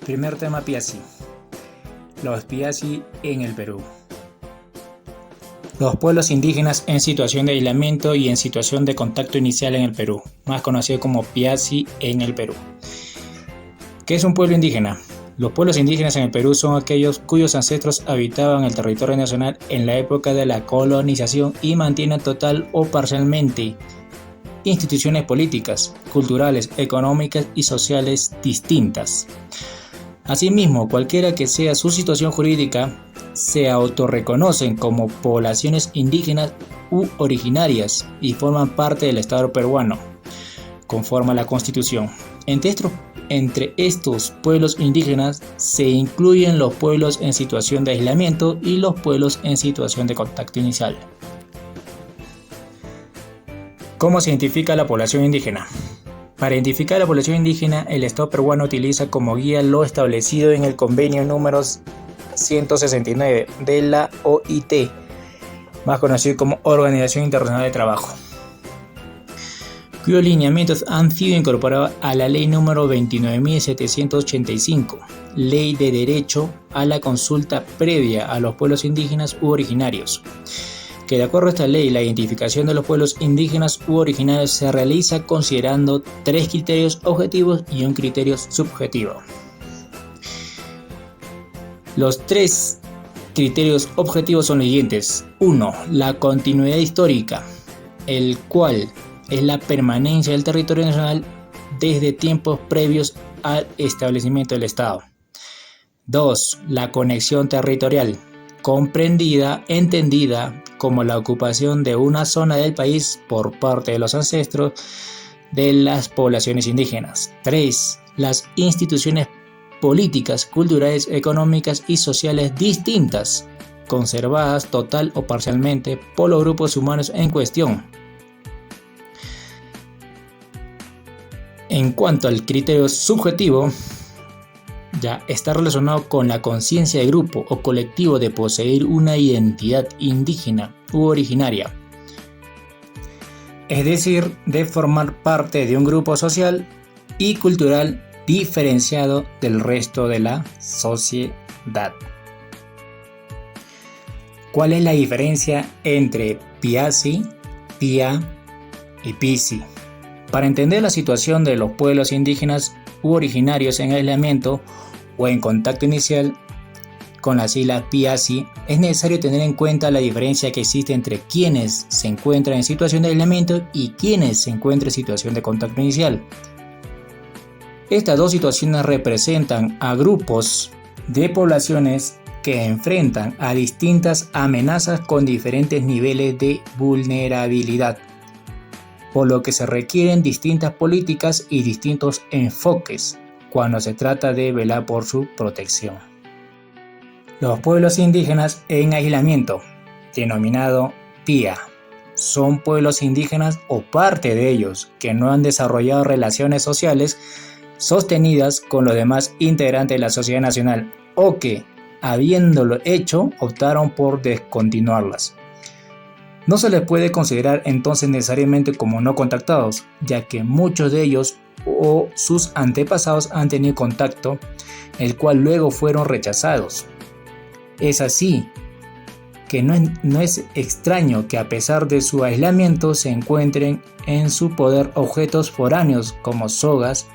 Primer tema Piazzi. Los Piazzi en el Perú. Los pueblos indígenas en situación de aislamiento y en situación de contacto inicial en el Perú, más conocido como Piazzi en el Perú. ¿Qué es un pueblo indígena? Los pueblos indígenas en el Perú son aquellos cuyos ancestros habitaban el territorio nacional en la época de la colonización y mantienen total o parcialmente instituciones políticas, culturales, económicas y sociales distintas. Asimismo, cualquiera que sea su situación jurídica, se autorreconocen como poblaciones indígenas u originarias y forman parte del Estado peruano, conforme a la Constitución. Entre estos pueblos indígenas se incluyen los pueblos en situación de aislamiento y los pueblos en situación de contacto inicial. ¿Cómo se identifica la población indígena? Para identificar a la población indígena, el Estado peruano utiliza como guía lo establecido en el convenio número 169 de la OIT, más conocido como Organización Internacional de Trabajo, cuyos lineamientos han sido incorporados a la ley número 29.785, Ley de Derecho a la Consulta Previa a los Pueblos Indígenas u Originarios, que de acuerdo a esta ley, la identificación de los pueblos indígenas u originarios se realiza considerando 3 criterios objetivos y un criterio subjetivo. Los 3 criterios objetivos son los siguientes. 1. La continuidad histórica, el cual es la permanencia del territorio nacional desde tiempos previos al establecimiento del Estado. 2. La conexión territorial, entendida como la ocupación de una zona del país por parte de los ancestros de las poblaciones indígenas. 3. Las instituciones políticas, culturales, económicas y sociales distintas, conservadas total o parcialmente por los grupos humanos en cuestión. En cuanto al criterio subjetivo, ya está relacionado con la conciencia de grupo o colectivo de poseer una identidad indígena u originaria, es decir, de formar parte de un grupo social y cultural diferenciado del resto de la sociedad. ¿Cuál es la diferencia entre Piazzi, Pía y Pizi? Para entender la situación de los pueblos indígenas u originarios en aislamiento o en contacto inicial con las siglas Piazzi, es necesario tener en cuenta la diferencia que existe entre quienes se encuentran en situación de aislamiento y quienes se encuentran en situación de contacto inicial. Estas dos situaciones representan a grupos de poblaciones que enfrentan a distintas amenazas con diferentes niveles de vulnerabilidad, por lo que se requieren distintas políticas y distintos enfoques cuando se trata de velar por su protección. Los pueblos indígenas en aislamiento, denominado PIA, son pueblos indígenas o parte de ellos que no han desarrollado relaciones sociales sostenidas con los demás integrantes de la sociedad nacional o que, habiéndolo hecho, optaron por descontinuarlas. No se les puede considerar entonces necesariamente como no contactados, ya que muchos de ellos o sus antepasados han tenido contacto, el cual luego fueron rechazados. Es así que no es extraño que a pesar de su aislamiento se encuentren en su poder objetos foráneos como sogas,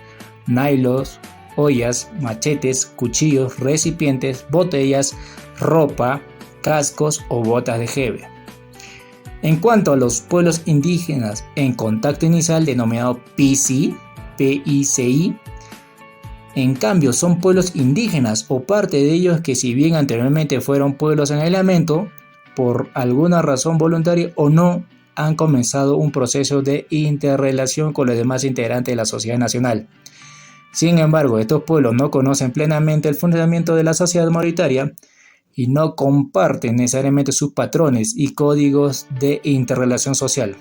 nailos, ollas, machetes, cuchillos, recipientes, botellas, ropa, cascos o botas de jeve. En cuanto a los pueblos indígenas en contacto inicial denominado PICI, en cambio son pueblos indígenas o parte de ellos que si bien anteriormente fueron pueblos en aislamiento, por alguna razón voluntaria o no, han comenzado un proceso de interrelación con los demás integrantes de la sociedad nacional. Sin embargo, estos pueblos no conocen plenamente el funcionamiento de la sociedad mayoritaria y no comparten necesariamente sus patrones y códigos de interrelación social.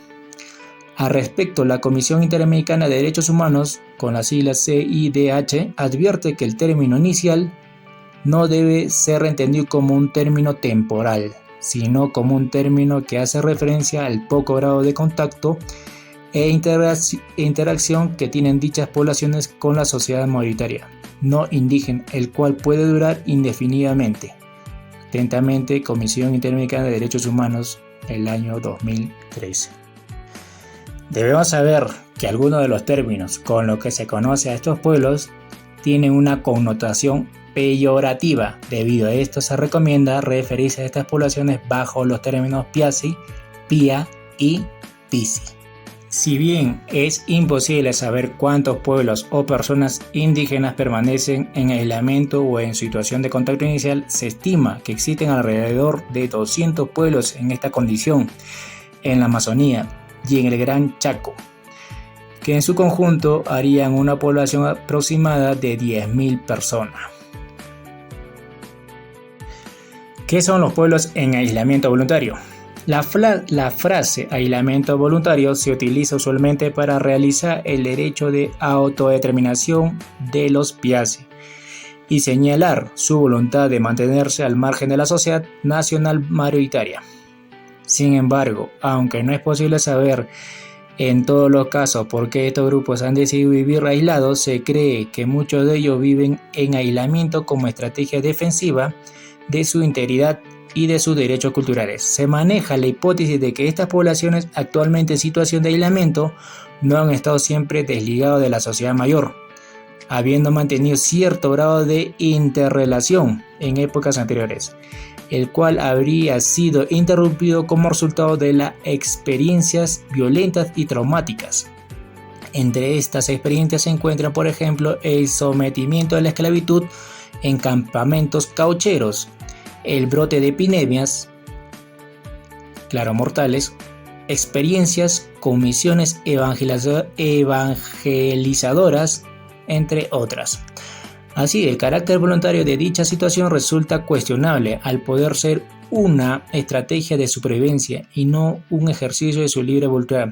Al respecto, la Comisión Interamericana de Derechos Humanos, con las siglas CIDH, advierte que el término inicial no debe ser entendido como un término temporal, sino como un término que hace referencia al poco grado de contacto e interacción que tienen dichas poblaciones con la sociedad mayoritaria, no indígena, el cual puede durar indefinidamente. Atentamente, Comisión Interamericana de Derechos Humanos, el año 2013. Debemos saber que algunos de los términos con los que se conoce a estos pueblos tienen una connotación peyorativa. Debido a esto, se recomienda referirse a estas poblaciones bajo los términos Piasi, Pía y Pisi. Si bien es imposible saber cuántos pueblos o personas indígenas permanecen en aislamiento o en situación de contacto inicial, se estima que existen alrededor de 200 pueblos en esta condición en la Amazonía y en el Gran Chaco, que en su conjunto harían una población aproximada de 10.000 personas. ¿Qué son los pueblos en aislamiento voluntario? La frase aislamiento voluntario se utiliza usualmente para realizar el derecho de autodeterminación de los Piasi y señalar su voluntad de mantenerse al margen de la sociedad nacional mayoritaria. Sin embargo, aunque no es posible saber en todos los casos por qué estos grupos han decidido vivir aislados, se cree que muchos de ellos viven en aislamiento como estrategia defensiva de su integridad y de sus derechos culturales. Se maneja la hipótesis de que estas poblaciones actualmente en situación de aislamiento no han estado siempre desligados de la sociedad mayor, habiendo mantenido cierto grado de interrelación en épocas anteriores, el cual habría sido interrumpido como resultado de las experiencias violentas y traumáticas. Entre estas experiencias se encuentran, por ejemplo, el sometimiento a la esclavitud en campamentos caucheros, el brote de epidemias, claro, mortales, experiencias con misiones evangelizadoras, entre otras. Así, el carácter voluntario de dicha situación resulta cuestionable al poder ser una estrategia de supervivencia y no un ejercicio de su libre voluntad,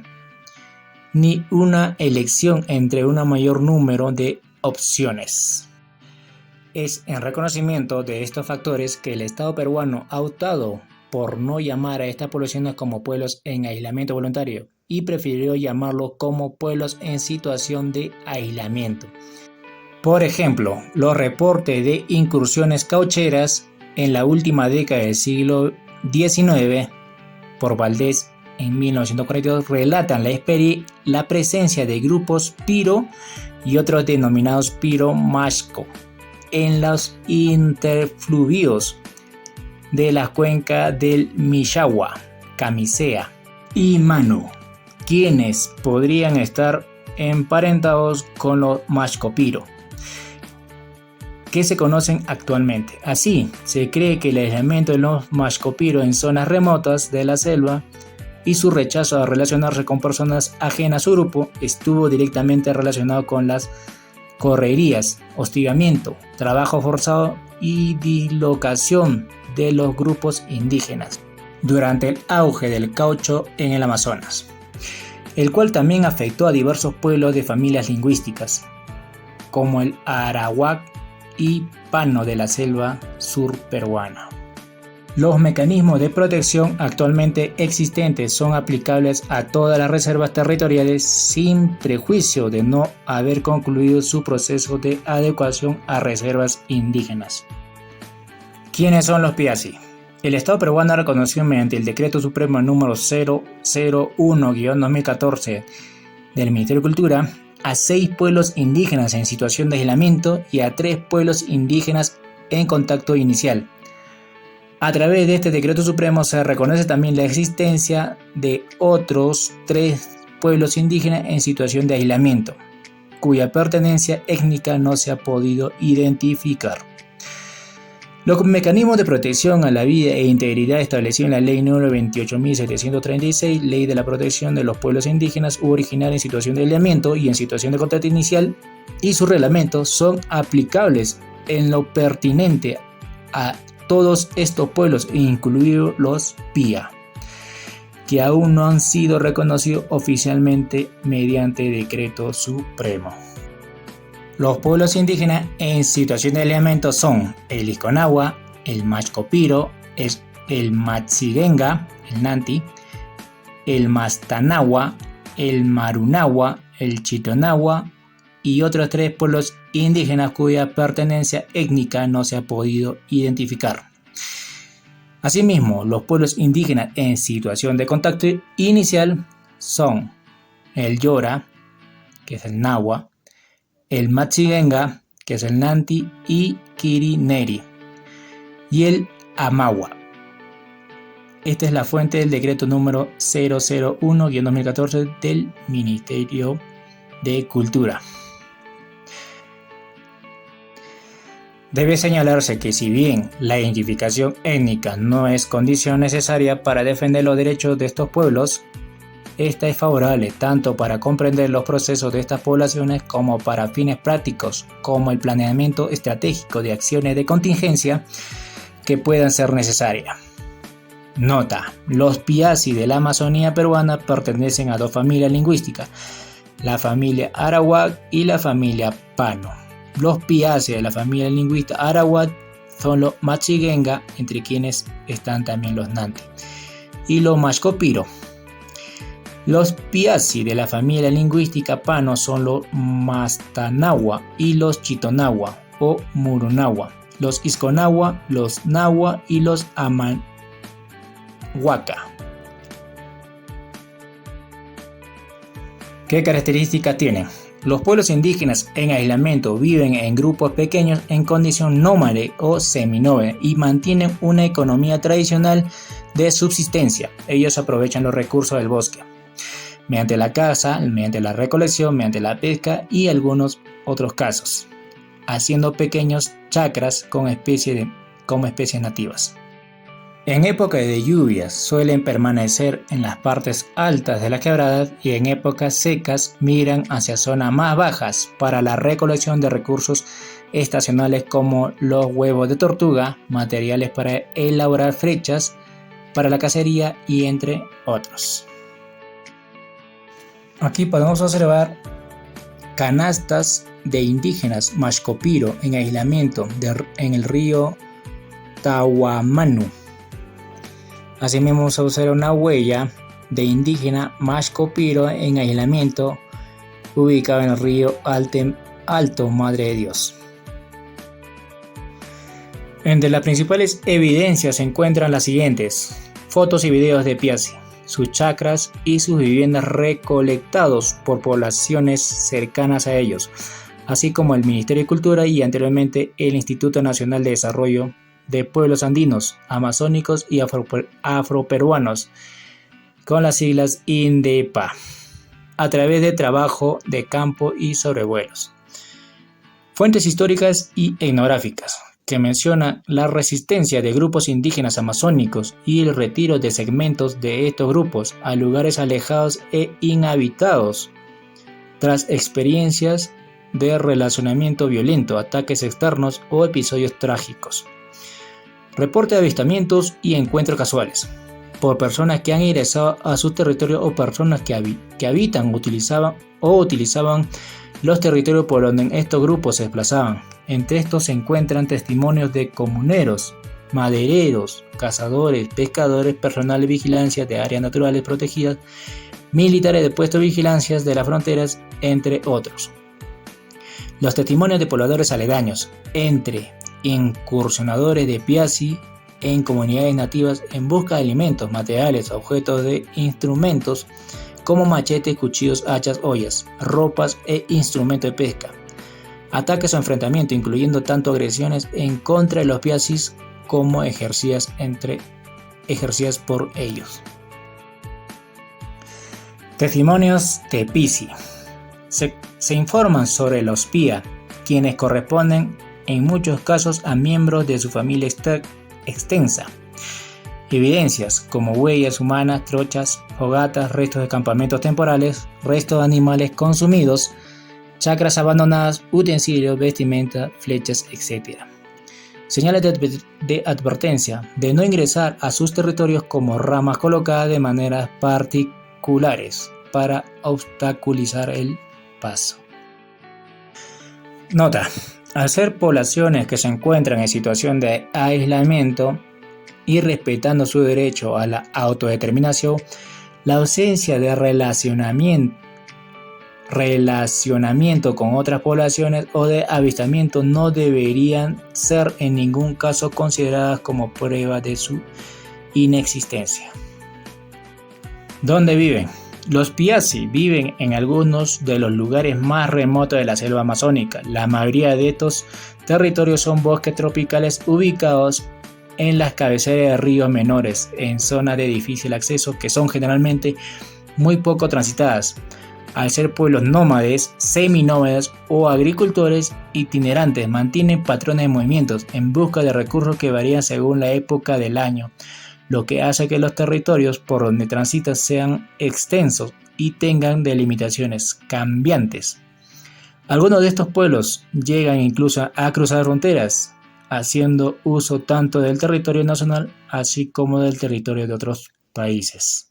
ni una elección entre un mayor número de opciones. Es en reconocimiento de estos factores que el Estado peruano ha optado por no llamar a estas poblaciones como pueblos en aislamiento voluntario y prefirió llamarlos como pueblos en situación de aislamiento. Por ejemplo, los reportes de incursiones caucheras en la última década del siglo XIX por Valdés en 1942 relatan la presencia de grupos piro y otros denominados piro-mashco en los interfluvios de la cuenca del Mishagua, Camisea y Manu, quienes podrían estar emparentados con los Mashco-Piro, que se conocen actualmente. Así, se cree que el aislamiento de los Mashco-Piro en zonas remotas de la selva y su rechazo a relacionarse con personas ajenas a su grupo estuvo directamente relacionado con las correrías, hostigamiento, trabajo forzado y dislocación de los grupos indígenas durante el auge del caucho en el Amazonas, el cual también afectó a diversos pueblos de familias lingüísticas, como el arawak y pano de la selva sur peruana. Los mecanismos de protección actualmente existentes son aplicables a todas las reservas territoriales sin prejuicio de no haber concluido su proceso de adecuación a reservas indígenas. ¿Quiénes son los Piasi? El Estado peruano reconoció mediante el Decreto Supremo número 001-2014 del Ministerio de Cultura a 6 pueblos indígenas en situación de aislamiento y a 3 pueblos indígenas en contacto inicial. A través de este decreto supremo se reconoce también la existencia de otros 3 pueblos indígenas en situación de aislamiento, cuya pertenencia étnica no se ha podido identificar. Los mecanismos de protección a la vida e integridad establecidos en la Ley número 28.736, Ley de la Protección de los Pueblos Indígenas u Originarios en situación de aislamiento y en situación de contacto inicial, y sus reglamentos son aplicables en lo pertinente a todos estos pueblos, incluidos los Pía, que aún no han sido reconocidos oficialmente mediante decreto supremo. Los pueblos indígenas en situación de aislamiento son el Isconagua, el Mashco-Piro, el Matsigenga, el Nanti, el Mastanagua, el Marunagua, el Chitonagua y otros 3 pueblos indígenas cuya pertenencia étnica no se ha podido identificar. Asimismo, los pueblos indígenas en situación de contacto inicial son el Yora, que es el Nahua, el Machigenga, que es el Nanti y Quirineri, y el Amawa. Esta es la fuente del decreto número 001-2014 del Ministerio de Cultura. Debe señalarse que si bien la identificación étnica no es condición necesaria para defender los derechos de estos pueblos, esta es favorable tanto para comprender los procesos de estas poblaciones como para fines prácticos, como el planeamiento estratégico de acciones de contingencia que puedan ser necesarias. Nota: los Piasi de la Amazonía peruana pertenecen a dos familias lingüísticas, la familia Arawak y la familia Pano. Los Piasi de la familia lingüística Arawak son los Machigenga, entre quienes están también los Nanti, y los Mashcopiro. Los Piasi de la familia lingüística Pano son los Mastanahua y los Chitonahua o Murunahua, los Isconahua, los Nahua y los Amanhuaca. ¿Qué características tienen? Los pueblos indígenas en aislamiento viven en grupos pequeños en condición nómade o seminómade y mantienen una economía tradicional de subsistencia. Ellos aprovechan los recursos del bosque mediante la caza, mediante la recolección, mediante la pesca y algunos otros casos, haciendo pequeños chacras como especies nativas. En época de lluvias suelen permanecer en las partes altas de las quebradas y en épocas secas migran hacia zonas más bajas para la recolección de recursos estacionales como los huevos de tortuga, materiales para elaborar flechas para la cacería y entre otros. Aquí podemos observar canastas de indígenas Mashcopiro en aislamiento en el río Tahuamanu. Asimismo vamos a observar una huella de indígena Mashcopiro en aislamiento ubicado en el río Alto Madre de Dios. Entre las principales evidencias se encuentran las siguientes: fotos y videos de Piasi, sus chacras y sus viviendas recolectados por poblaciones cercanas a ellos, así como el Ministerio de Cultura y anteriormente el Instituto Nacional de Desarrollo de Pueblos Andinos, Amazónicos y Afroperuanos, con las siglas INDEPA, a través de trabajo de campo y sobrevuelos. Fuentes históricas y etnográficas que mencionan la resistencia de grupos indígenas amazónicos y el retiro de segmentos de estos grupos a lugares alejados e inhabitados tras experiencias de relacionamiento violento, ataques externos o episodios trágicos. Reporte de avistamientos y encuentros casuales por personas que han ingresado a su territorio o personas que habitan o utilizaban los territorios por donde estos grupos se desplazaban. Entre estos se encuentran testimonios de comuneros, madereros, cazadores, pescadores, personal de vigilancia de áreas naturales protegidas, militares de puestos de vigilancia de las fronteras, entre otros. Los testimonios de pobladores aledaños, entre incursionadores de Piasi en comunidades nativas en busca de alimentos, materiales, objetos de instrumentos como machetes, cuchillos, hachas, ollas, ropas e instrumentos de pesca. Ataques o enfrentamientos, incluyendo tanto agresiones en contra de los Piasis como ejercidas por ellos. Testimonios de Piasi. Se informan sobre los Pia, quienes corresponden en muchos casos a miembros de su familia extensa. Evidencias como huellas humanas, trochas, fogatas, restos de campamentos temporales, restos de animales consumidos, chacras abandonadas, utensilios, vestimenta, flechas, etc. Señales de advertencia de no ingresar a sus territorios como ramas colocadas de maneras particulares para obstaculizar el paso. Nota: al ser poblaciones que se encuentran en situación de aislamiento y respetando su derecho a la autodeterminación, la ausencia de relacionamiento con otras poblaciones o de avistamiento no deberían ser en ningún caso consideradas como prueba de su inexistencia. ¿Dónde viven? Los piazzi viven en algunos de los lugares más remotos de la selva amazónica. La mayoría de estos territorios son bosques tropicales ubicados en las cabeceras de ríos menores, en zonas de difícil acceso que son generalmente muy poco transitadas. Al ser pueblos nómades, seminómades o agricultores itinerantes, mantienen patrones de movimientos en busca de recursos que varían según la época del año, lo que hace que los territorios por donde transitan sean extensos y tengan delimitaciones cambiantes. Algunos de estos pueblos llegan incluso a cruzar fronteras, haciendo uso tanto del territorio nacional así como del territorio de otros países.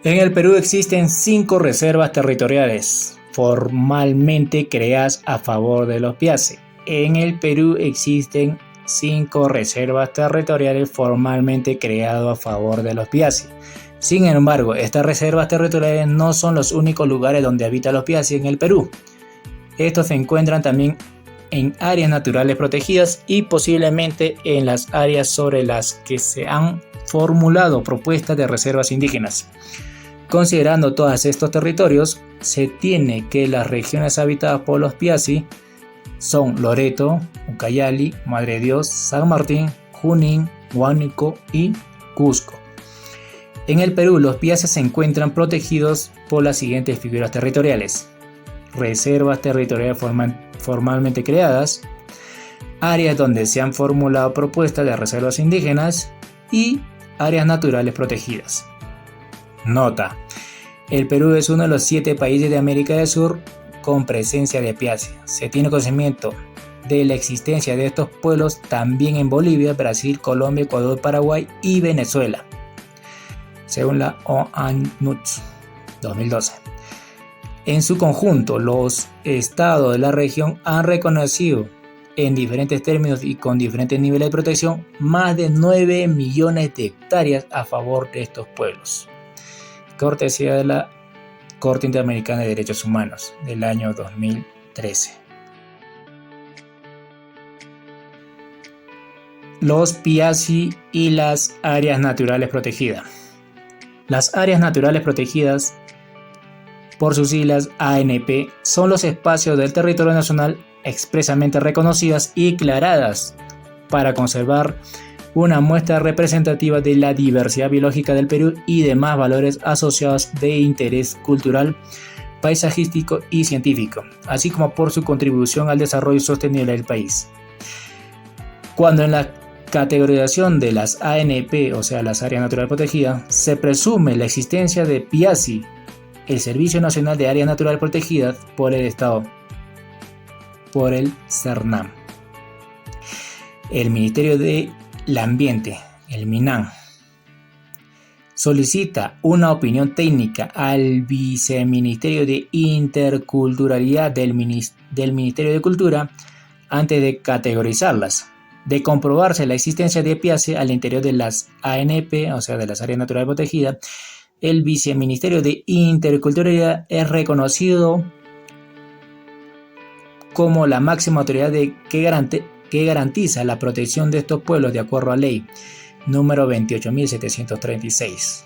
En el Perú existen 5 reservas territoriales formalmente creadas a favor de los piazzi. En el Perú existen 5 reservas territoriales formalmente creadas a favor de los piazzi. Sin embargo, estas reservas territoriales no son los únicos lugares donde habitan los piazzi en el Perú. Estos se encuentran también en áreas naturales protegidas y posiblemente en las áreas sobre las que se han formulado propuestas de reservas indígenas. Considerando todos estos territorios, se tiene que las regiones habitadas por los piazzi son Loreto, Ucayali, Madre de Dios, San Martín, Junín, Huánuco y Cusco. En el Perú, los piazzi se encuentran protegidos por las siguientes figuras territoriales: reservas territoriales formalmente creadas, áreas donde se han formulado propuestas de reservas indígenas y áreas naturales protegidas. Nota: el Perú es uno de los 7 países de América del Sur con presencia de piazzi. Se tiene conocimiento de la existencia de estos pueblos también en Bolivia, Brasil, Colombia, Ecuador, Paraguay y Venezuela, según la ONUTS 2012. En su conjunto, los estados de la región han reconocido en diferentes términos y con diferentes niveles de protección más de 9 millones de hectáreas a favor de estos pueblos. Cortesía de la Corte Interamericana de Derechos Humanos del año 2013. Los piazzi y las áreas naturales protegidas. Las áreas naturales protegidas, por sus siglas ANP, son los espacios del territorio nacional expresamente reconocidas y declaradas para conservar una muestra representativa de la diversidad biológica del Perú y demás valores asociados de interés cultural, paisajístico y científico, así como por su contribución al desarrollo sostenible del país. Cuando en la categorización de las ANP, o sea, las áreas naturales protegidas, se presume la existencia de piazzi, el Servicio Nacional de Áreas Naturales Protegidas por el Estado, por el CERNAM, el Ministerio del Ambiente, el MINAM, solicita una opinión técnica al Viceministerio de Interculturalidad del Ministerio de Cultura antes de categorizarlas. De comprobarse la existencia de piazzi al interior de las ANP, o sea, de las áreas naturales protegidas, el Viceministerio de Interculturalidad es reconocido como la máxima autoridad que garantiza la protección de estos pueblos de acuerdo a ley número 28.736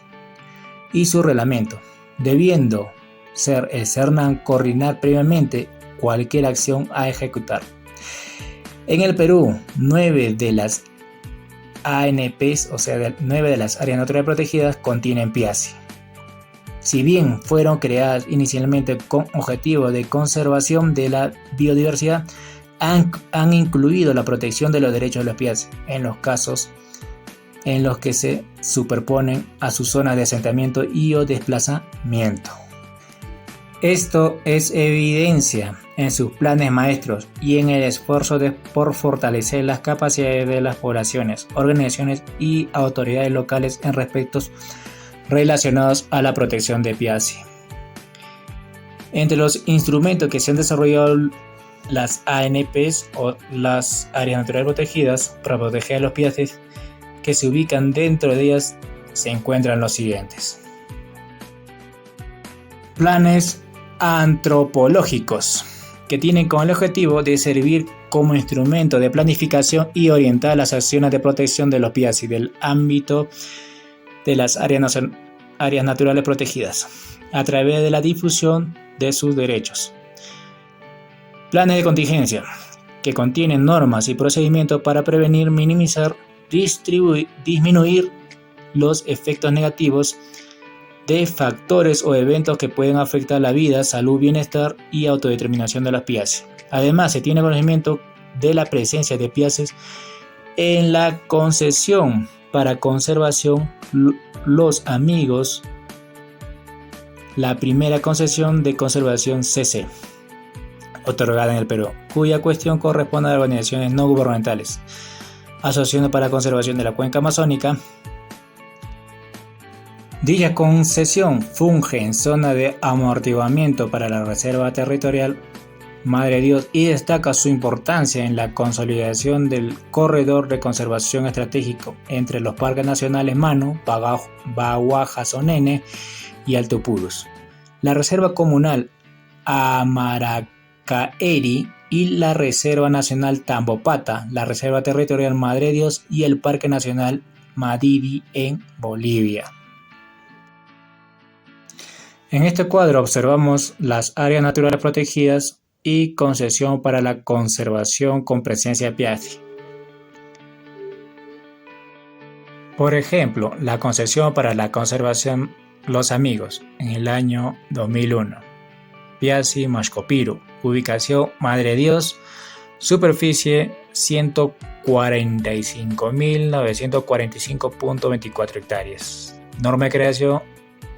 y su reglamento, debiendo ser el CERNAM coordinar previamente cualquier acción a ejecutar. En el Perú, 9 de las ANPs, o sea, 9 de las áreas naturales protegidas contienen piazzi. Si bien fueron creadas inicialmente con objetivo de conservación de la biodiversidad, han incluido la protección de los derechos de los piazzi en los casos en los que se superponen a sus zonas de asentamiento y o desplazamiento. Esto es evidencia en sus planes maestros y en el esfuerzo por fortalecer las capacidades de las poblaciones, organizaciones y autoridades locales en aspectos relacionados a la protección de piazzi. Entre los instrumentos que se han desarrollado las ANPs o las áreas naturales protegidas para proteger a los piazzi que se ubican dentro de ellas se encuentran los siguientes: Planes antropológicos, que tienen como el objetivo de servir como instrumento de planificación y orientar las acciones de protección de los PIACI del ámbito de las áreas naturales protegidas, a través de la difusión de sus derechos. Planes de contingencia, que contienen normas y procedimientos para prevenir, minimizar, disminuir los efectos negativos de factores o eventos que pueden afectar la vida, salud, bienestar y autodeterminación de las PIACI. Además, se tiene conocimiento de la presencia de PIACI en la concesión para conservación Los Amigos, la primera concesión de conservación CC, otorgada en el Perú, cuya cuestión corresponde a organizaciones no gubernamentales, Asociación para la Conservación de la Cuenca Amazónica. Dicha concesión funge en zona de amortiguamiento para la Reserva Territorial Madre Dios y destaca su importancia en la consolidación del corredor de conservación estratégico entre los parques nacionales Manu, Baguajasonene y Alto Purus, la Reserva Comunal Amaracaeri y la Reserva Nacional Tambopata, la Reserva Territorial Madre Dios y el Parque Nacional Madidi en Bolivia. En este cuadro observamos las áreas naturales protegidas y concesión para la conservación con presencia de PIACI. Por ejemplo, la concesión para la conservación Los Amigos en el año 2001. PIACI Mashcopiru, ubicación Madre Dios, superficie 145.945.24 hectáreas. Norma de creación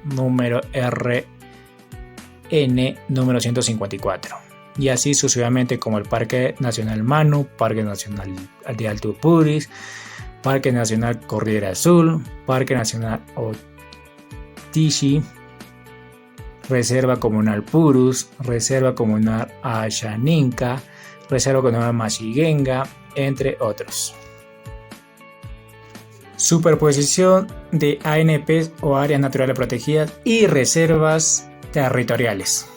número RN número 154. Y así sucesivamente como el Parque Nacional Manu, Parque Nacional de Alto Purus, Parque Nacional Cordillera Azul, Parque Nacional Otishi, Reserva Comunal Purus, Reserva Comunal Ashaninka, Reserva Comunal Mashigenga, entre otros. Superposición de ANPs o áreas naturales protegidas y reservas territoriales.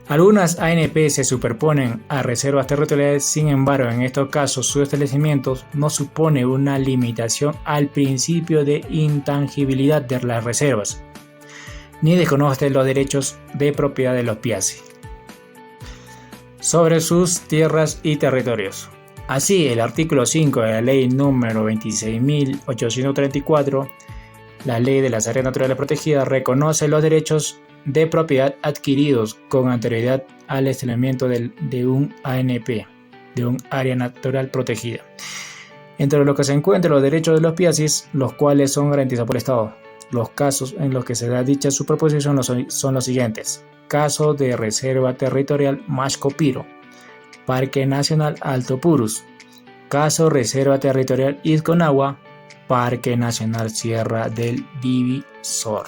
Algunas ANP se superponen a reservas territoriales, sin embargo, en estos casos su establecimiento no supone una limitación al principio de intangibilidad de las reservas, ni desconoce los derechos de propiedad de los PIACI sobre sus tierras y territorios. Así, el artículo 5 de la ley número 26.834, la ley de las áreas naturales protegidas, reconoce los derechos de propiedad adquiridos con anterioridad al establecimiento de un ANP, de un área natural protegida. Entre los que se encuentran los derechos de los PIACI, los cuales son garantizados por el Estado. Los casos en los que se da dicha superposición son los siguientes: caso de Reserva Territorial Mashcopiru, Parque Nacional Alto Purus, caso Reserva Territorial Izconagua, Parque Nacional Sierra del Divisor.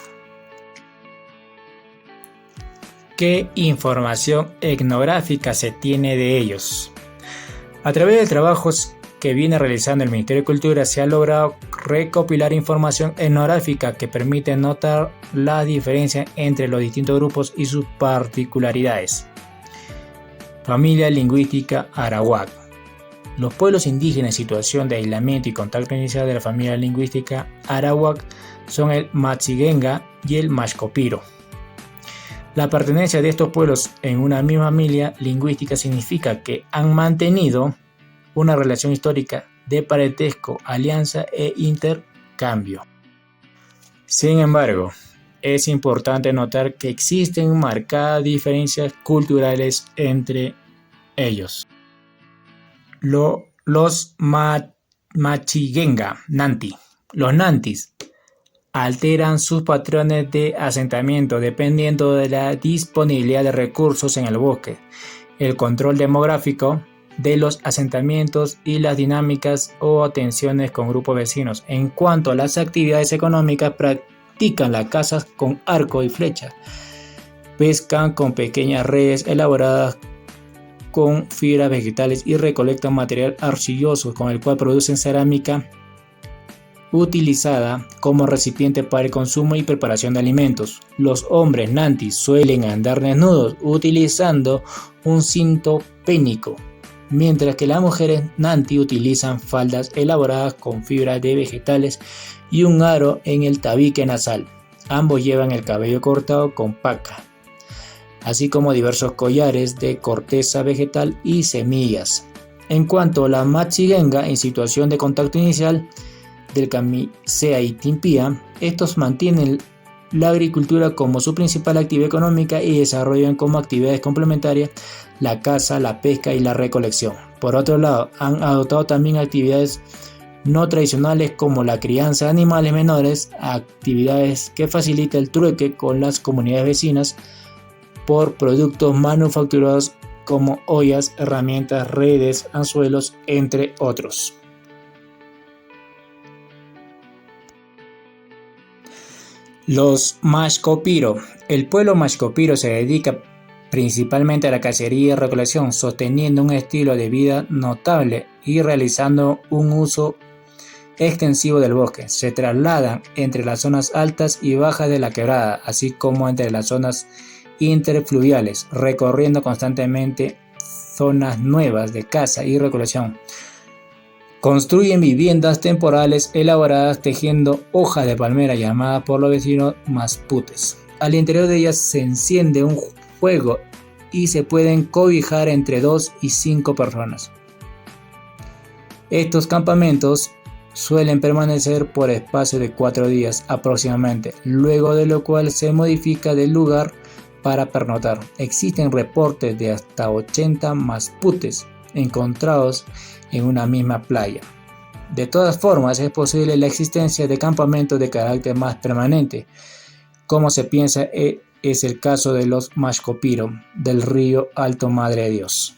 ¿Qué información etnográfica se tiene de ellos? A través de trabajos que viene realizando el Ministerio de Cultura, se ha logrado recopilar información etnográfica que permite notar la diferencia entre los distintos grupos y sus particularidades. Familia lingüística arawak. Los pueblos indígenas en situación de aislamiento y contacto inicial de la familia lingüística arawak son el Machigenga y el Mashcopiru. La pertenencia de estos pueblos en una misma familia lingüística significa que han mantenido una relación histórica de parentesco, alianza e intercambio. Sin embargo, es importante notar que existen marcadas diferencias culturales entre ellos. Los Machigenga Nanti. Los Nantis alteran sus patrones de asentamiento dependiendo de la disponibilidad de recursos en el bosque, el control demográfico de los asentamientos y las dinámicas o tensiones con grupos vecinos. En cuanto a las actividades económicas, practican la caza con arco y flecha, pescan con pequeñas redes elaboradas con fibras vegetales y recolectan material arcilloso con el cual producen cerámica utilizada como recipiente para el consumo y preparación de alimentos. Los hombres nanti suelen andar desnudos utilizando un cinto pénico, mientras que las mujeres nanti utilizan faldas elaboradas con fibras de vegetales y un aro en el tabique nasal. Ambos llevan el cabello cortado con paca, así como diversos collares de corteza vegetal y semillas. En cuanto a la Machigenga, en situación de contacto inicial del Camisea y Timpía, estos mantienen la agricultura como su principal actividad económica y desarrollan como actividades complementarias la caza, la pesca y la recolección. Por otro lado, han adoptado también actividades no tradicionales como la crianza de animales menores, actividades que facilita el trueque con las comunidades vecinas por productos manufacturados como ollas, herramientas, redes, anzuelos, entre otros. Los Mashcopiro. El pueblo Mashcopiro se dedica principalmente a la cacería y recolección, sosteniendo un estilo de vida notable y realizando un uso extensivo del bosque. Se trasladan entre las zonas altas y bajas de la quebrada, así como entre las zonas interfluviales, recorriendo constantemente zonas nuevas de caza y recolección. Construyen viviendas temporales elaboradas tejiendo hojas de palmera llamadas por los vecinos masputes. Al interior de ellas se enciende un fuego y se pueden cobijar entre 2 y 5 personas. Estos campamentos suelen permanecer por espacio de 4 días aproximadamente, luego de lo cual se modifica de lugar para pernotar. Existen reportes de hasta 80 masputes encontrados en una misma playa. De todas formas, es posible la existencia de campamentos de carácter más permanente, como se piensa es el caso de los Mashcopiro del río Alto Madre de Dios.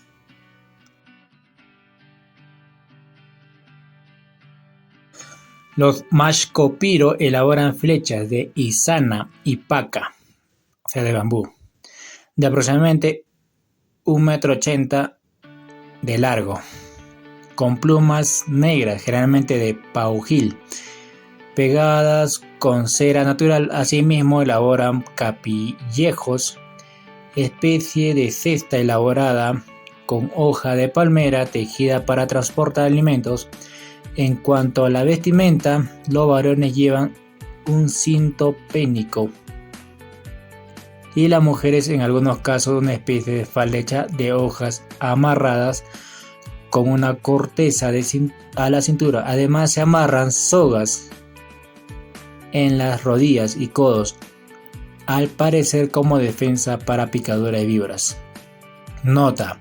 Los Mashcopiro elaboran flechas de izana y paca, o sea de bambú, de aproximadamente 1,80 m de largo, con plumas negras, generalmente de paujil, pegadas con cera natural. Asimismo elaboran capillejos, especie de cesta elaborada con hoja de palmera tejida para transportar alimentos. En cuanto a la vestimenta, los varones llevan un cinto pénico y las mujeres en algunos casos una especie de falda hecha de hojas amarradas con una corteza a la cintura. Además se amarran sogas en las rodillas y codos, al parecer como defensa para picadura de víboras. Nota: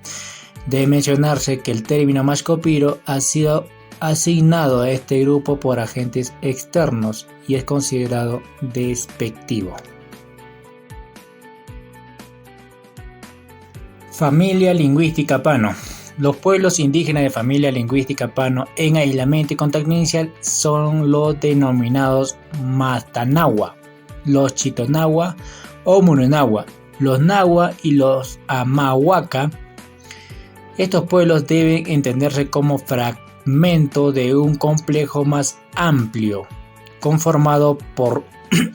debe mencionarse que el término Mashcopiro ha sido asignado a este grupo por agentes externos y es considerado despectivo. Familia lingüística Pano. Los pueblos indígenas de familia lingüística Pano en aislamiento y contacto inicial son los denominados Matanagua, los Chitonagua o Mununagua, los Nagua y los Amahuaca. Estos pueblos deben entenderse como fragmento de un complejo más amplio, conformado por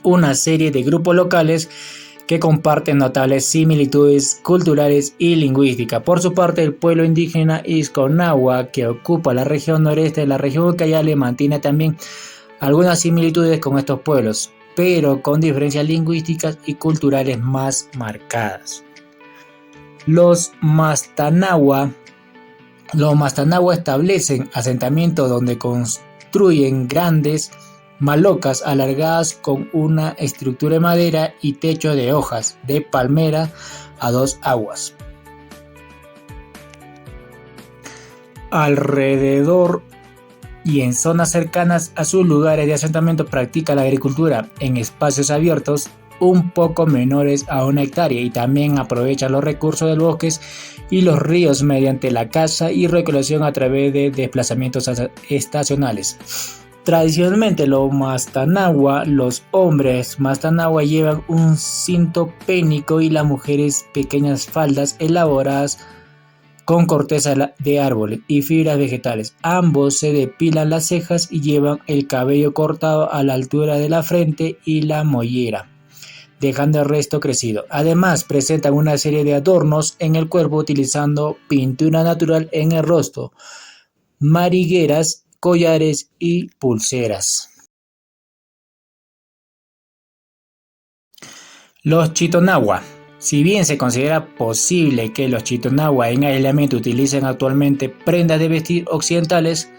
una serie de grupos locales que comparten notables similitudes culturales y lingüísticas. Por su parte, el pueblo indígena Isconagua, que ocupa la región noreste de la región Ucayali, mantiene también algunas similitudes con estos pueblos, pero con diferencias lingüísticas y culturales más marcadas. Los Mastanagua establecen asentamientos donde construyen grandes malocas alargadas con una estructura de madera y techo de hojas de palmera a 2 aguas. Alrededor y en zonas cercanas a sus lugares de asentamiento practica la agricultura en espacios abiertos un poco menores a 1 hectárea y también aprovecha los recursos de los bosques y los ríos mediante la caza y recolección a través de desplazamientos estacionales. Tradicionalmente los hombres Mastanagua llevan un cinto pénico y las mujeres pequeñas faldas elaboradas con corteza de árboles y fibras vegetales. Ambos se depilan las cejas y llevan el cabello cortado a la altura de la frente y la mollera, dejando el resto crecido. Además, presentan una serie de adornos en el cuerpo utilizando pintura natural en el rostro, madrigueras, collares y pulseras. Los Chitonagua. Si bien se considera posible que los Chitonagua en aislamiento utilicen actualmente prendas de vestir occidentales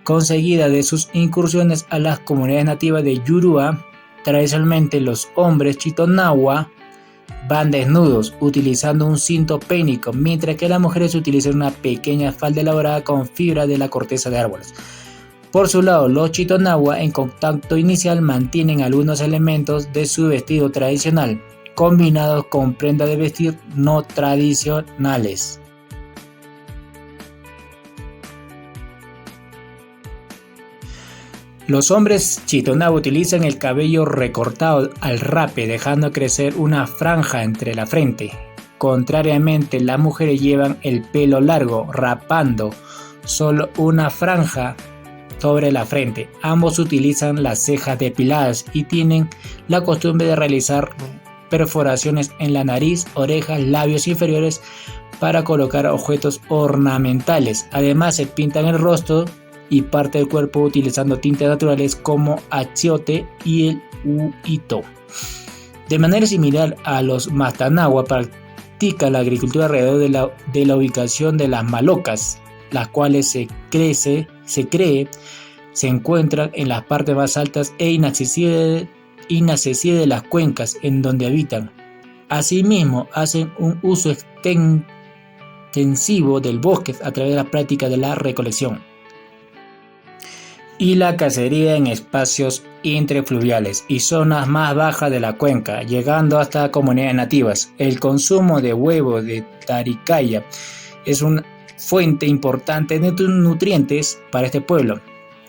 conseguidas de sus incursiones a las comunidades nativas de Yurua, tradicionalmente los hombres Chitonagua van desnudos utilizando un cinto pénico, mientras que las mujeres utilizan una pequeña falda elaborada con fibra de la corteza de árboles. Por su lado, los Chitonagua en contacto inicial mantienen algunos elementos de su vestido tradicional, combinados con prendas de vestir no tradicionales. Los hombres Chitonagua utilizan el cabello recortado al rape, dejando crecer una franja entre la frente. Contrariamente, las mujeres llevan el pelo largo, rapando solo una franja sobre la frente. Ambos utilizan las cejas depiladas y tienen la costumbre de realizar perforaciones en la nariz, orejas, labios inferiores para colocar objetos ornamentales. Además, se pintan el rostro y parte del cuerpo utilizando tintes naturales como achiote y el huito. De manera similar a los Mastanagua, practican la agricultura alrededor de la ubicación de las malocas, las cuales se cree se encuentran en las partes más altas e inaccesibles de las cuencas en donde habitan. Asimismo, hacen un uso extensivo del bosque a través de la práctica de la recolección y la cacería en espacios interfluviales y zonas más bajas de la cuenca, llegando hasta comunidades nativas. El consumo de huevo de taricaya es una fuente importante de nutrientes para este pueblo,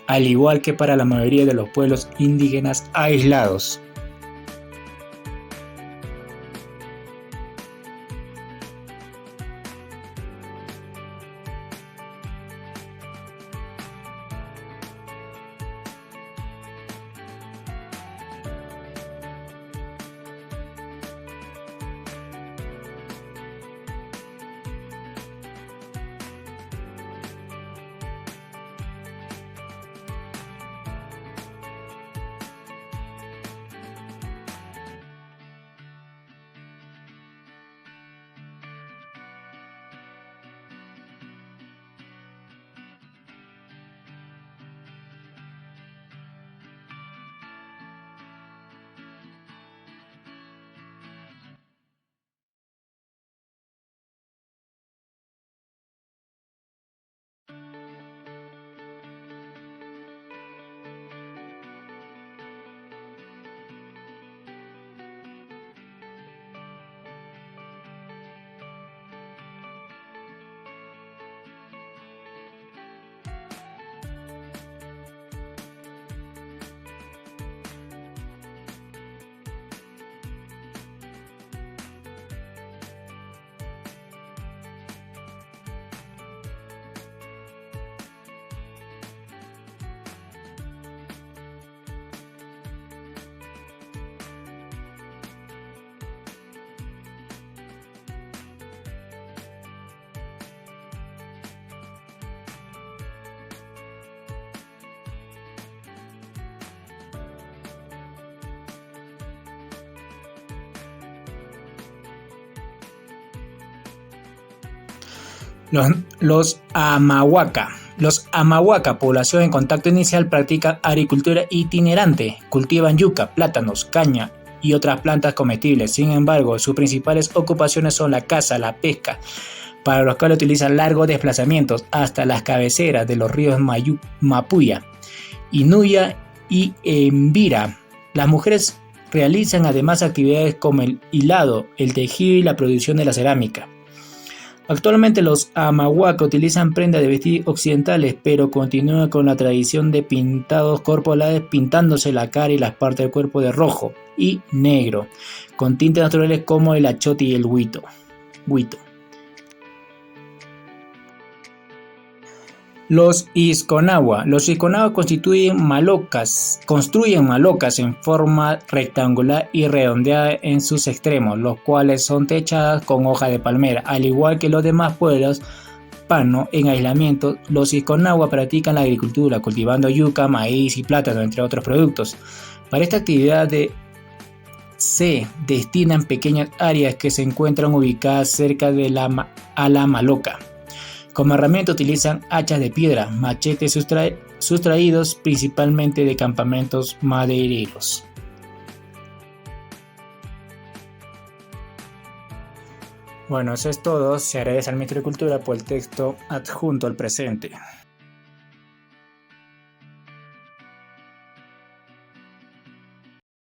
al igual que para la mayoría de los pueblos indígenas aislados. Los Amahuaca. Los Amahuaca, población en contacto inicial, practican agricultura itinerante, cultivan yuca, plátanos, caña y otras plantas comestibles. Sin embargo, sus principales ocupaciones son la caza, la pesca, para los cuales utilizan largos desplazamientos hasta las cabeceras de los ríos Mapuya, Inuya y Embira. Las mujeres realizan además actividades como el hilado, el tejido y la producción de la cerámica. Actualmente los Amahuaca utilizan prendas de vestir occidentales, pero continúan con la tradición de pintados corporales, pintándose la cara y las partes del cuerpo de rojo y negro, con tintes naturales como el achiote y el huito. Los Isconagua. Los Isconagua construyen malocas en forma rectangular y redondeada en sus extremos, los cuales son techadas con hoja de palmera. Al igual que los demás pueblos pano en aislamiento, los Isconagua practican la agricultura, cultivando yuca, maíz y plátano, entre otros productos. Para esta actividad se destinan pequeñas áreas que se encuentran ubicadas cerca de a la maloca. Como herramienta utilizan hachas de piedra, machetes sustraídos principalmente de campamentos madereros. Bueno, eso es todo. Se agradece al Ministerio de Cultura por el texto adjunto al presente.